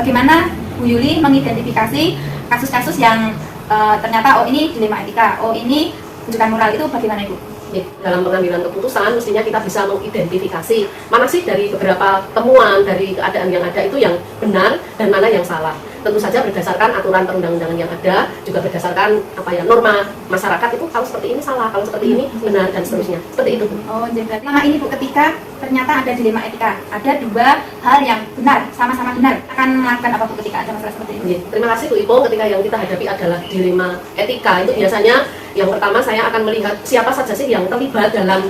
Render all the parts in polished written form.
bagaimana Bu Yuli mengidentifikasi kasus-kasus yang ternyata ini dilema etika, ini rujukan moral, itu bagaimana Ibu? Dalam pengambilan keputusan mestinya kita bisa mengidentifikasi mana sih dari beberapa temuan dari keadaan yang ada itu yang benar dan mana yang salah. Tentu saja berdasarkan aturan perundang-undangan yang ada, juga berdasarkan norma masyarakat itu kalau seperti ini salah, kalau seperti ini benar dan seterusnya. Seperti itu. Oh, jadi selama ini Bu, ketika ternyata ada dilema etika, ada dua hal yang benar, sama-sama benar, akan melakukan apa Bu ketika ada masalah seperti ini? Terima kasih Bu Ipong. Ketika yang kita hadapi adalah dilema etika, itu biasanya yang pertama saya akan melihat siapa saja sih yang terlibat dalam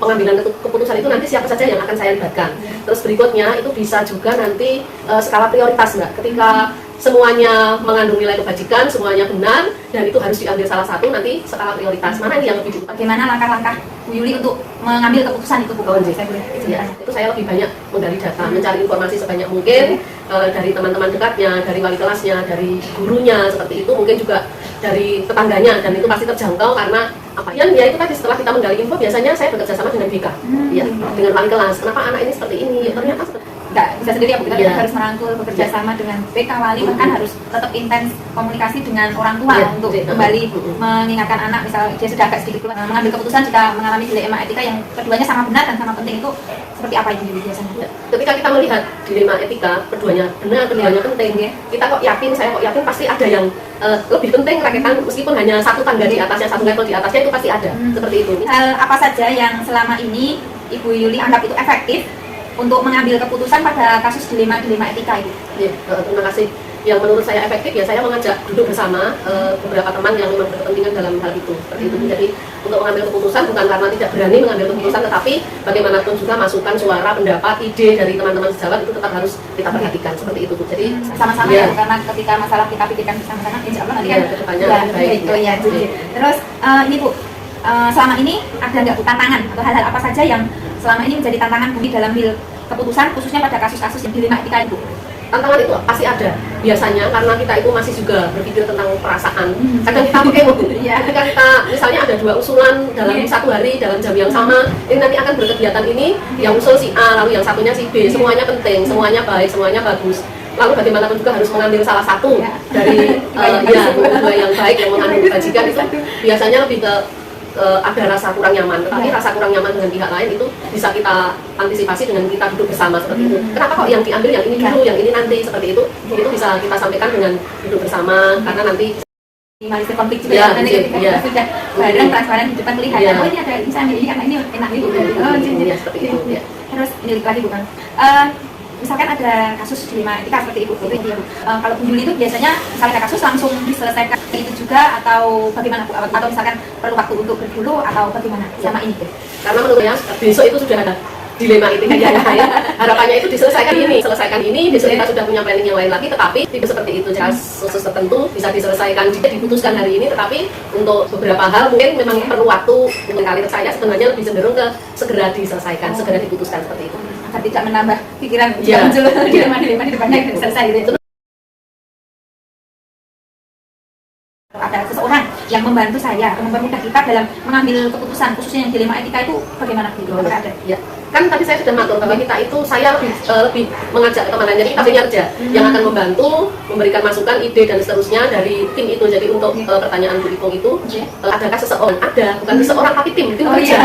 pengambilan keputusan itu, nanti siapa saja yang akan saya libatkan. Terus berikutnya itu bisa juga nanti skala prioritas Mbak. Ketika semuanya mengandung nilai kebajikan, semuanya benar dan itu harus diambil salah satu, nanti skala prioritas mana ini yang lebih dulu. Bagaimana langkah-langkah Bu Yuli untuk mengambil keputusan itu Bu? Itu saya lebih banyak menggali data, mencari informasi sebanyak mungkin dari teman-teman dekatnya, dari wali kelasnya, dari gurunya, seperti itu, mungkin juga dari tetangganya, dan itu pasti terjangkau karena ya itu tadi setelah kita menggali info biasanya saya bekerja sama dengan BK, dengan wali kelas. Kenapa anak ini seperti ini? Ternyata nggak bisa sendiri ya Bu, kita harus merangkul, bekerja sama dengan BK, wali, bahkan harus tetap intens komunikasi dengan orang tua untuk kembali mengingatkan anak, misal dia sudah agak sedikit mengambil keputusan jika mengalami dilema etika yang keduanya sama benar dan sama penting, itu seperti apa ini biasanya? Ketika kita melihat dilema etika, keduanya benar, keduanya penting, kita saya kok yakin pasti ada yang lebih penting rakyat, meskipun hanya satu tangga di atasnya, satu level di atasnya, itu pasti ada. Seperti itu. Hal apa saja yang selama ini Ibu Yuli anggap itu efektif untuk mengambil keputusan pada kasus dilema etika itu? Terima kasih. Yang menurut saya efektif ya saya mengajak duduk bersama beberapa teman yang memang berkepentingan dalam hal itu. Seperti itu. Jadi untuk mengambil keputusan bukan karena tidak berani mengambil keputusan, tetapi bagaimanapun juga masukan, suara, pendapat, ide dari teman-teman sejawat itu tetap harus kita perhatikan. Seperti itu. Jadi sama-sama ya, karena ketika masalah kita pikirkan bersama-sama, insya Allah nanti kan kedepannya baik. Terus ini Bu, selama ini ada nggak Bu tantangan atau hal-hal apa saja yang selama ini menjadi tantangan Bu dalam ambil keputusan, khususnya pada kasus-kasus yang dilema etika itu? Tantangan itu pasti ada biasanya karena kita itu masih juga berpikir tentang perasaan. Kadang kita pakai ketika kita misalnya ada dua usulan dalam satu hari dalam jam yang sama, ini nanti akan berkegiatan ini, yang usul si A lalu yang satunya si B, semuanya penting, semuanya baik, semuanya bagus. Lalu bagaimanapun juga harus mengambil salah satu dari dua yang baik yang mengandung kebajikan, itu biasanya lebih ke ada rasa kurang nyaman, tetapi rasa kurang nyaman dengan pihak lain itu bisa kita antisipasi dengan kita duduk bersama seperti itu. Kenapa kok yang diambil yang ini dulu, yang ini nanti, seperti itu bisa kita sampaikan dengan duduk bersama, karena nanti minimalisir konflik juga ya, nanti ketika sudah bareng transparan di depan kelihatan, oh ini ada misalnya ini karena ini enak ini, seperti itu. Terus ini lagi bukan, misalkan ada kasus dilema etika seperti Ibu, kalau Bu Yuli itu biasanya misalnya ada kasus langsung diselesaikan itu juga atau bagaimana Bu? Atau misalkan perlu waktu untuk berdulu atau bagaimana sama ini? Karena menurut saya besok itu sudah ada dilema etika yang harapannya itu selesaikan ini, besok kita sudah punya planning yang lain lagi, tetapi tidak seperti itu. Kasus tertentu bisa diselesaikan jika diputuskan hari ini, tetapi untuk beberapa hal mungkin memang perlu waktu. Kali saya sebenarnya lebih cenderung ke segera diselesaikan, segera diputuskan seperti itu. Agar tidak menambah pikiran muncul dilema di depannya selesai gitu. Ada seseorang yang membantu saya atau mempermudah kita dalam mengambil keputusan, khususnya yang dilema etika itu bagaimana? Ada? Ya. Kan tadi saya sudah matur bahwa kita itu saya lebih mengajak teman lain, jadi kita kinerja yang akan membantu, memberikan masukan, ide dan seterusnya dari tim itu. Jadi untuk pertanyaan Bu Ipong itu, adakah seseorang? Ada, bukan seseorang tapi tim kerja,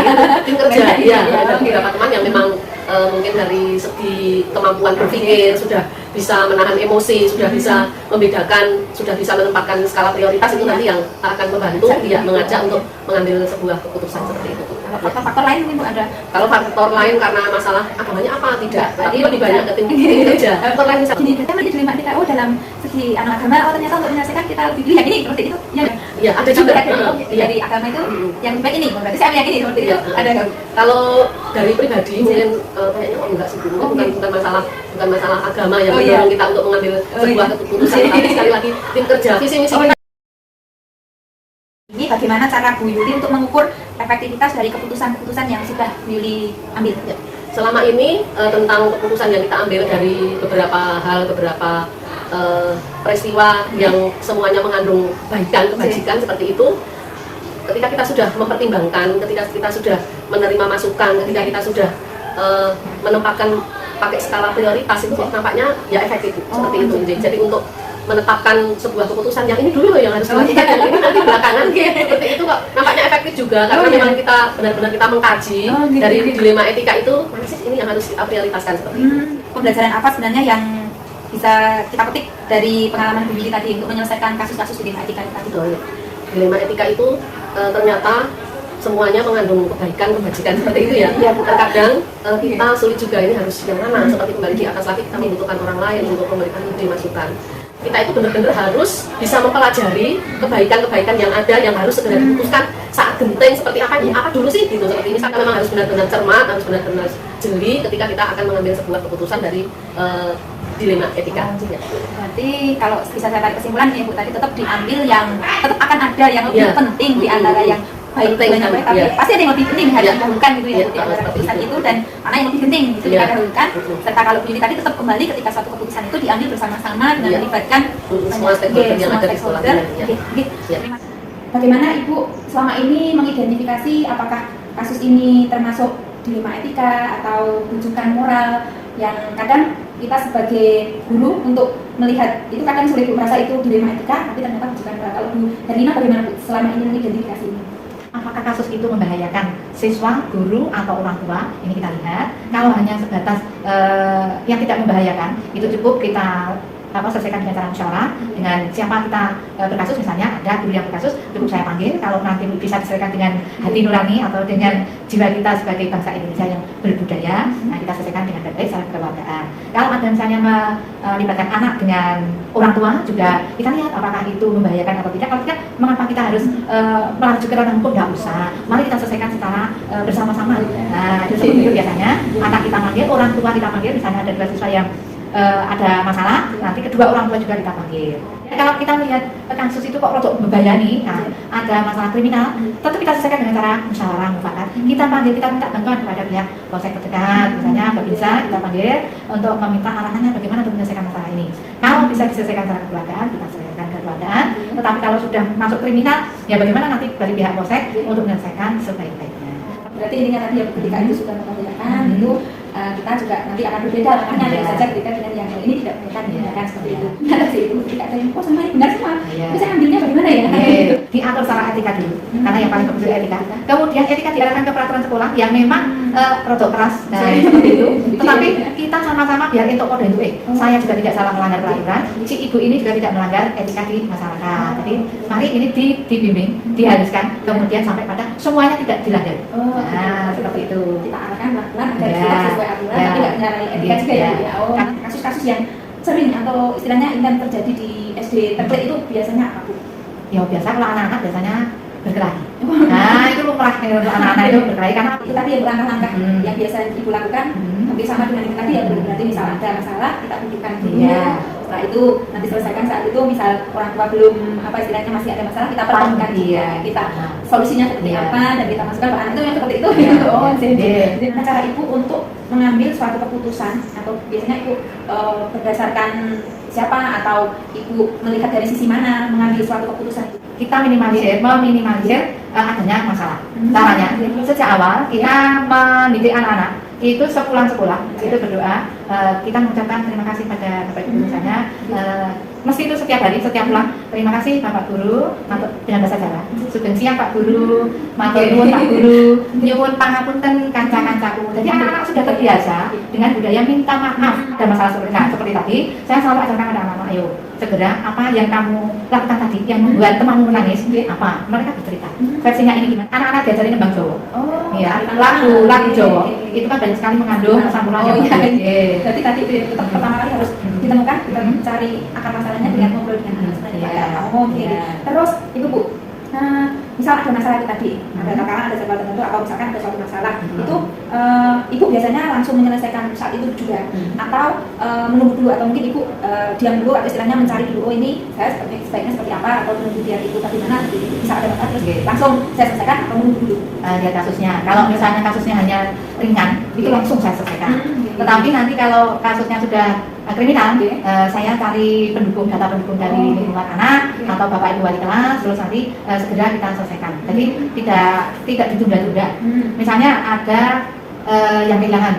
tim kerja. Iya, ada beberapa teman yang memang mungkin dari segi kemampuan berpikir sudah bisa menahan emosi, sudah bisa membedakan, sudah bisa menempatkan skala prioritas, itu nanti yang akan membantu mengajak untuk mengambil sebuah keputusan seperti itu. Faktor lain mungkin Bu ada? Kalau faktor lain karena masalah agamanya apa tidak, tapi lebih banyak ke tim kerja. Faktor lain misalnya gini, kita menjadi dilema etika, dalam segi anak agama, ternyata untuk menyelesaikan kita lebih pilih yang ini seperti itu. Ya ada juga dari agama itu yang baik ini, berarti saya meyakini seperti itu. Ada nggak? Kalau dari pribadi mungkin kayaknya enggak sih, bukan masalah agama yang mendorong kita untuk mengambil sebuah keputusan, tapi sekali lagi tim kerja, visi misi kita. Ini bagaimana cara Bu Yuli untuk mengukur efektivitas dari keputusan-keputusan yang sudah Bu Yuli ambil? Selama ini tentang keputusan yang kita ambil dari beberapa hal, beberapa peristiwa yang semuanya mengandung kebajikan seperti itu, ketika kita sudah mempertimbangkan, ketika kita sudah menerima masukan, ketika kita sudah menempatkan pakai skala prioritas itu kok nampaknya ya efektif seperti itu. Jadi untuk menetapkan sebuah keputusan yang ini dulu yang harus dilakukan, yang ini nanti belakangan seperti itu kok nampaknya efektif juga karena memang kita benar-benar kita mengkaji dari dilema etika itu mana sih ini yang harus kita prioritaskan seperti itu. Pembelajaran apa sebenarnya yang bisa kita petik dari pengalaman Bu Yuli tadi untuk menyelesaikan kasus-kasus dilema etika tadi? Dilema etika itu ternyata semuanya mengandung kebaikan, kebajikan seperti itu ya. Terkadang kita sulit juga ini harus yang mana, seperti kembali di atas lagi kita membutuhkan orang lain untuk memberikan ide masukan. Kita itu benar-benar harus bisa mempelajari kebaikan-kebaikan yang ada yang harus segera diputuskan saat genting seperti apa dulu sih gitu. Seperti ini kita memang harus benar-benar cermat, harus benar-benar jeli ketika kita akan mengambil sebuah keputusan dari dilema etika. Berarti kalau bisa saya tarik kesimpulan nih Bu tadi tetap diambil yang tetap akan ada yang lebih penting di antara yang baik tapi pasti ada yang lebih penting harus didahulukan gitu ya di antara keputusan itu dan mana yang lebih penting itu kita dahulukan. Serta kalau Bu Yuli tadi tetap kembali ketika suatu keputusan itu diambil bersama-sama dengan melibatkan semua stakeholder yang ada di sekolah. Bagaimana Ibu selama ini mengidentifikasi apakah kasus ini termasuk dilema etika atau rujukan moral yang kadang kita sebagai guru untuk melihat itu kadang sulit merasa itu dilema etika tapi ternyata rujukan moral. Kalau Bu Herlina bagaimana Bu selama ini mengidentifikasi ini? Apakah kasus itu membahayakan siswa, guru, atau orang tua? Ini kita lihat. Kalau hanya sebatas yang tidak membahayakan, itu cukup kita selesaikan dengan cara musyawarah dengan siapa kita berkasus. Misalnya ada guru yang berkasus, cukup saya panggil. Kalau nanti bisa diselesaikan dengan hati nurani atau dengan jiwa kita sebagai bangsa Indonesia yang berbudaya, nah kita selesaikan dengan baik secara kekeluargaan. Kalau ada misalnya melibatkan anak dengan orang tua juga, kita lihat apakah itu membahayakan atau tidak. Kalau tidak, mengapa kita harus melanjut ke ranah hukum? Nggak usah. Mari kita selesaikan secara bersama-sama. Nah, itu seperti itu biasanya. Anak kita panggil, orang tua kita panggil. Misalnya ada dua siswa yang ada masalah, nanti kedua orang tua juga kita panggil. Kalau kita melihat kasus itu kok rodok membayani, nah, ada masalah kriminal, tentu kita selesaikan dengan cara musyawarah mufakat. Kita panggil, kita minta bantuan kepada pihak polsek terdekat, misalnya Babinsa, kita panggil untuk meminta arahannya bagaimana untuk menyelesaikan masalah ini. Kalau bisa diselesaikan secara kekeluargaan, kita selesaikan kekeluargaan. Tetapi kalau sudah masuk kriminal, ya bagaimana nanti dari pihak polsek untuk menyelesaikan sebaik-baiknya. Berarti intinya tadi ya ketika itu sudah membahayakan itu kita juga nanti akan berbeda langkahnya ada saja ketika dengan yang ini tidak membahayakan seperti itu. Ada sih itu ketika ada yang sama ini benar semua. Bisa ambilnya bagaimana ya? Diatur secara etika dulu, karena yang paling penting etika. Kemudian etika diarahkan ke peraturan sekolah yang memang rodok keras seperti itu. Tetapi kita sama-sama biar itu kode itu saya juga tidak salah melanggar peraturan, si ibu ini juga tidak melanggar etika di masyarakat. Jadi mari ini dibimbing, diharuskan, kemudian sampai pada semuanya tidak dilanggar. Nah, seperti itu. Kita arahkan pelan-pelan agar kita sesuai aturan, tapi tidak menyalahi etika juga ya. Kasus-kasus yang sering atau istilahnya intens terjadi di SD terkait itu biasanya apa Bu? Ya biasa kalau anak-anak biasanya berkelahi. Nah itu lumrah untuk anak-anak itu berkelahi karena itu tadi yang langkah-langkah yang biasa Ibu lakukan hampir sama dengan itu tadi ya. Berarti misal ada masalah kita tunjukkan dulu. Setelah itu nanti selesaikan saat itu misal orang tua belum apa istilahnya masih ada masalah kita pertemukan kita solusinya seperti apa dan kita masukkan ke anak itu yang seperti itu. Jadi cara Ibu untuk mengambil suatu keputusan atau biasanya Ibu berdasarkan siapa atau Ibu melihat dari sisi mana mengambil suatu keputusan? Kita meminimalisir adanya masalah. Caranya sejak awal kita mendidik anak-anak itu sepulang sekolah itu berdoa, kita mengucapkan terima kasih pada Bapak Ibu misalnya, mesti itu setiap hari setiap pulang terima kasih Bapak Guru dengan bahasa Jawa, sugeng siang Pak Guru, matur nuwun Pak Guru, nyuwun pangapunten kanca-kancaku. Jadi anak-anak sudah terbiasa dengan budaya minta maaf dan masalah seperti tadi. Saya selalu ajarkan pada anak-anak, ayo segera apa yang kamu lakukan tadi yang membuat temanmu menangis apa, mereka bercerita versinya ini gimana. Anak-anak diajarin nembang Jawa, lagu Jawa itu kan banyak sekali mengandung pesan-pesan yang Jadi tadi tetap pertama kali harus ditemukan, kita cari akar masalahnya dengan ngobrol dengan anak sebenarnya. Terus Ibu Bu, misal ada masalah itu tadi, ada tekanan, ada sebuah tertentu, atau misalkan ada suatu masalah, itu Ibu biasanya langsung menyelesaikan saat itu juga, atau menunggu dulu, atau mungkin Ibu diam dulu, atau istilahnya mencari dulu, oh ini saya sebaiknya seperti apa, atau menunggu dia Ibu bagaimana, bisa ada masalah terus langsung saya selesaikan, atau menunggu dulu. Lihat kasusnya, kalau misalnya kasusnya hanya ringan, itu langsung saya selesaikan. Tetapi nanti kalau kasusnya sudah kriminal, saya cari data pendukung dari lingkungan anak atau Bapak Ibu wali kelas, terus nanti segera kita selesaikan. Jadi tidak ditunda-tunda. Misalnya ada yang kehilangan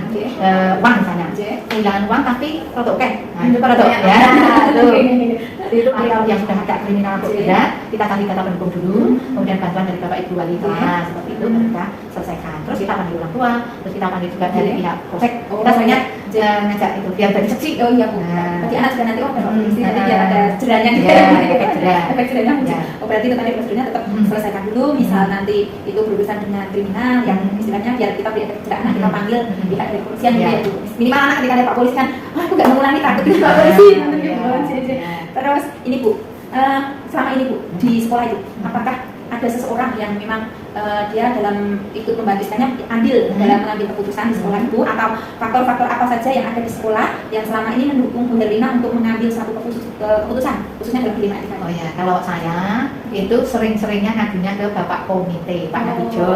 uang misalnya, kehilangan uang tapi rada oke. Nah itu rada ya. Itu kalau yang sudah ada kriminal berbeda, kita kasih kata pendukung dulu, kemudian bantuan dari Bapak Ibu Wali kelas seperti itu mereka selesaikan. Terus kita panggil orang tua, terus kita panggil juga dari pihak polsek. Kita sebenarnya ngajak itu biar dari seksi. Oh iya Bu. Berarti anak juga nanti polisi nanti biar ada jerahnya gitu. Efek jerahnya. Oh berarti itu tadi prosedurnya tetap selesaikan dulu. Misal nanti itu berurusan dengan kriminal yang istilahnya biar kita beri efek jerah, anak kita panggil pihak dari kepolisian gitu ya Bu. Minimal anak ketika ada Pak Polisi kan, aku nggak mengulangi takut itu Pak Polisi. Terus ini Bu, selama ini Bu di sekolah itu apakah ada seseorang yang memang dia dalam ikut membantu istilahnya andil dalam mengambil keputusan di sekolah itu, atau faktor-faktor apa saja yang ada di sekolah yang selama ini mendukung Bu Herlina untuk mengambil satu keputusan khususnya dalam kelima etika? Oh ya, kalau saya itu sering-seringnya ngadunya ke Bapak Komite, Pak Nadijo.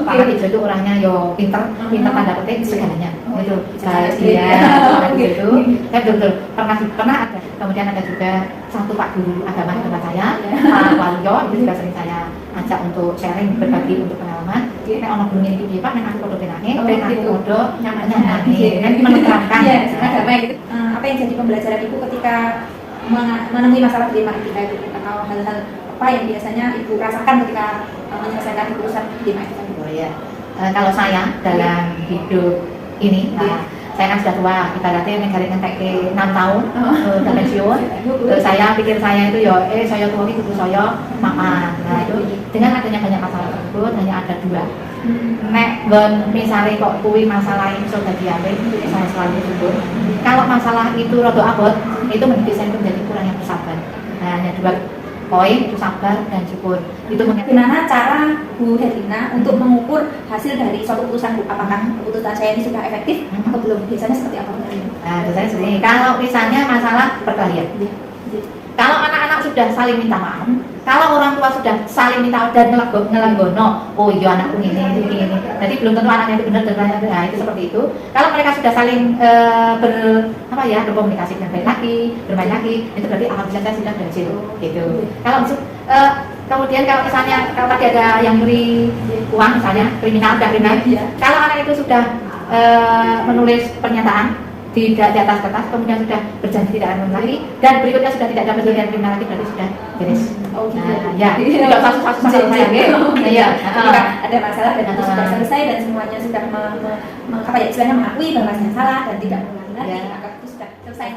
Pak Nadijo itu orangnya yo pinter tanda petik segalanya. Itu kayak dia Pak Nadijo itu, saya betul pernah ada. Kemudian ada juga satu Pak Guru agama di tempat saya, Pak Walio, itu juga sering saya ajak untuk sharing, berbagi untuk pengalaman. Nek ono guru ini di Pak, nek aku podo penake, nek aku podo nyaman-nyaman, nek menerangkan. Agama gitu. Apa yang jadi pembelajaran Ibu ketika menemui masalah kelima etika itu, atau hal-hal apa yang biasanya Ibu rasakan ketika menyelesaikan urusan kelima etika itu? Oh ya, kalau saya dalam hidup ini, saya kan sudah tua, ibaratnya ngegarik-ngetek ke 6 tahun udah pensiun. Terus saya pikir saya itu ya, saya tua itu saya makan. Nah itu dengan adanya banyak masalah tersebut hanya ada dua. Nek misalnya kok kui masalah ini sudah diambil, saya selalu sebut. Kalau masalah itu rada abot, itu menjadi saya itu menjadi kurangnya bersabar. Nah hanya dua poin, itu sabar dan syukur. Itu bagaimana cara Bu Herlina untuk mengukur hasil dari suatu keputusan Bu? Apakah keputusan saya ini sudah efektif atau belum? Biasanya seperti apa Bu Herlina? Nah, biasanya seperti ini. Kalau misalnya masalah perkelahian, kalau anak-anak sudah saling minta maaf, kalau orang tua sudah saling minta maaf dan ngelanggono, oh iya anakku ini. Jadi belum tentu anaknya itu benar dan nah, itu seperti itu. Kalau mereka sudah saling berkomunikasi dengan baik lagi, bermain lagi, itu berarti alhamdulillah saya sudah berhasil. Gitu. Kalau kemudian kalau misalnya kalau tadi ada yang nyuri uang misalnya kriminal, kalau anak itu sudah menulis pernyataan tidak di atas kertas, kemudian sudah berjanji tidak akan lagi, dan berikutnya sudah tidak dapat bagian kriminal lagi, berarti sudah beres. Oh gitu. Nah, ya, tidak kasus-kasus saya ya. Ada masalah dan itu sudah selesai dan semuanya sudah istilahnya mengakui bahwa saya salah dan tidak mengulangi lagi, maka itu sudah selesai.